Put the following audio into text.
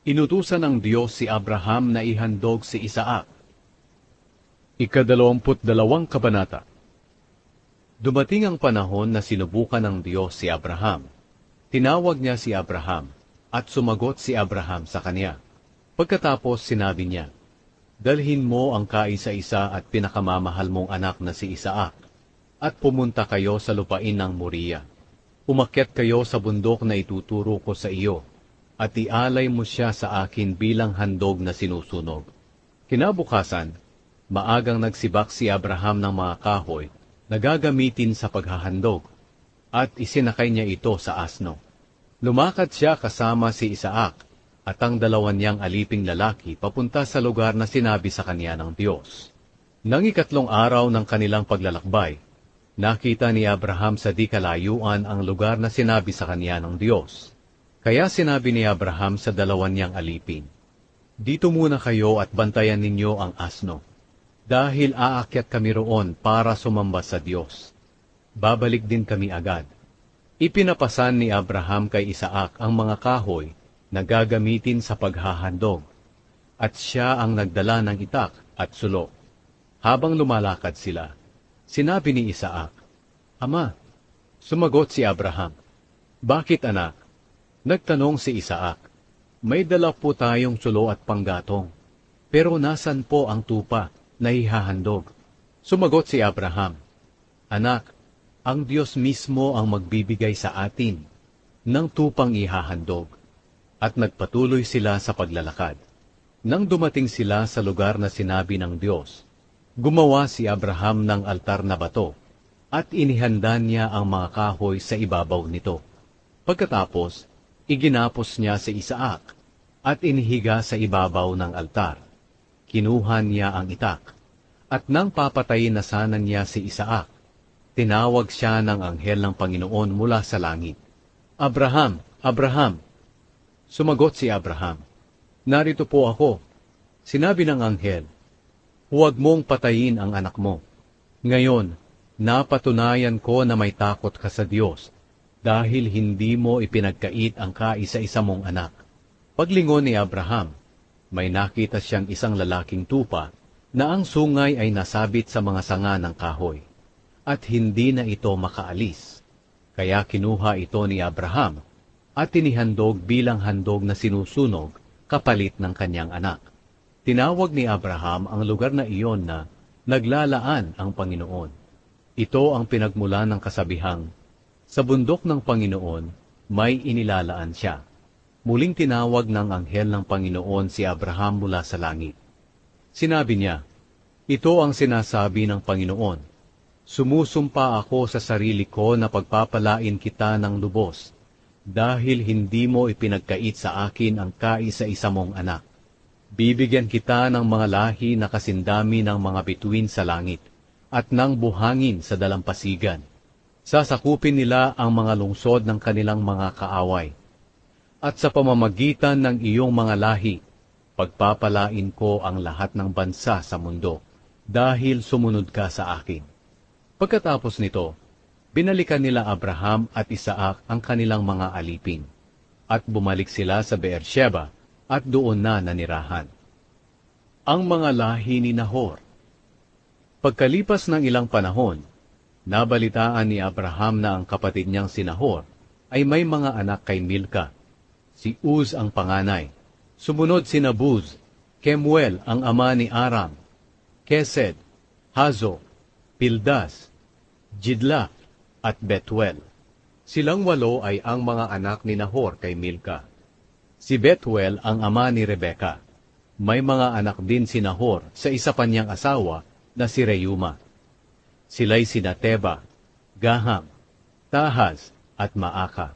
Inutusan ng Diyos si Abraham na ihandog si Isaac. Ika-22 kabanata. Dumating ang panahon na sinubukan ng Diyos si Abraham. Tinawag niya si Abraham, at sumagot si Abraham sa kanya. Pagkatapos sinabi niya, "Dalhin mo ang kaisa-isa at pinakamamahal mong anak na si Isaac, at pumunta kayo sa lupain ng Moriah. Umakyat kayo sa bundok na ituturo ko sa iyo, at ialay mo siya sa akin bilang handog na sinusunog." Kinabukasan, maagang nagsibak si Abraham ng mga kahoy na gagamitin sa paghahandog, at isinakay niya ito sa asno. Lumakad siya kasama si Isaac at ang dalawa niyang aliping lalaki papunta sa lugar na sinabi sa kanya ng Diyos. Nang ikatlong araw ng kanilang paglalakbay, nakita ni Abraham sa di kalayuan ang lugar na sinabi sa kanya ng Diyos. Kaya sinabi ni Abraham sa dalawa niyang alipin, "Dito muna kayo at bantayan ninyo ang asno, dahil aakyat kami roon para sumamba sa Diyos. Babalik din kami agad." Ipinapasan ni Abraham kay Isaac ang mga kahoy na gagamitin sa paghahandog, at siya ang nagdala ng itak at sulo. Habang lumalakad sila, sinabi ni Isaac, "Ama." Sumagot si Abraham, "Bakit, anak?" Nagtanong si Isaac, "May dala po tayong sulo at panggatong, pero nasan po ang tupa na ihahandog?" Sumagot si Abraham, "Anak, ang Diyos mismo ang magbibigay sa atin ng tupang ihahandog." At nagpatuloy sila sa paglalakad. Nang dumating sila sa lugar na sinabi ng Diyos, gumawa si Abraham ng altar na bato, at inihanda niya ang mga kahoy sa ibabaw nito. Pagkatapos, iginapos niya si Isaac, at inihiga sa ibabaw ng altar. Kinuha niya ang itak, at nang papatayin na sana niya si Isaac, tinawag siya ng anghel ng Panginoon mula sa langit. "Abraham! Abraham!" Sumagot si Abraham, "Narito po ako." Sinabi ng anghel, "Huwag mong patayin ang anak mo. Ngayon, napatunayan ko na may takot ka sa Diyos, dahil hindi mo ipinagkait ang kaisa-isa mong anak." Paglingon ni Abraham, may nakita siyang isang lalaking tupa na ang sungay ay nasabit sa mga sanga ng kahoy, at hindi na ito makaalis. Kaya kinuha ito ni Abraham at tinihandog bilang handog na sinusunog kapalit ng kanyang anak. Tinawag ni Abraham ang lugar na iyon na Naglalaan ang Panginoon. Ito ang pinagmulan ng kasabihang, "Sa bundok ng Panginoon may inilalaan siya." Muling tinawag ng anghel ng Panginoon si Abraham mula sa langit. Sinabi niya, "Ito ang sinasabi ng Panginoon, Sumusumpa ako sa sarili ko na pagpapalain kita ng lubos, dahil hindi mo ipinagkait sa akin ang kaisa-isa mong anak. Bibigyan kita ng mga lahi na kasindami ng mga bituin sa langit, at ng buhangin sa dalampasigan. Sasakupin nila ang mga lungsod ng kanilang mga kaaway. At sa pamamagitan ng iyong mga lahi, pagpapalain ko ang lahat ng bansa sa mundo, dahil sumunod ka sa akin." Pagkatapos nito, binalikan nila Abraham at Isaac ang kanilang mga alipin, at bumalik sila sa Beersheba at doon na nanirahan. Ang mga lahi ni Nahor. Pagkalipas ng ilang panahon, nabalitaan ni Abraham na ang kapatid niyang si Nahor ay may mga anak kay Milka. Si Uz ang panganay. Sumunod si Buz, Kemuel ang ama ni Aram, Kesed, Hazo, Pildas, Jidlaf, at Betuel. Silang 8 ay ang mga anak ni Nahor kay Milka. Si Betuel ang ama ni Rebeka. May mga anak din si Nahor sa isa pa niyang asawa na si Reuma. Sila'y sina Teba, Gaham, Tahaz, at Maaka.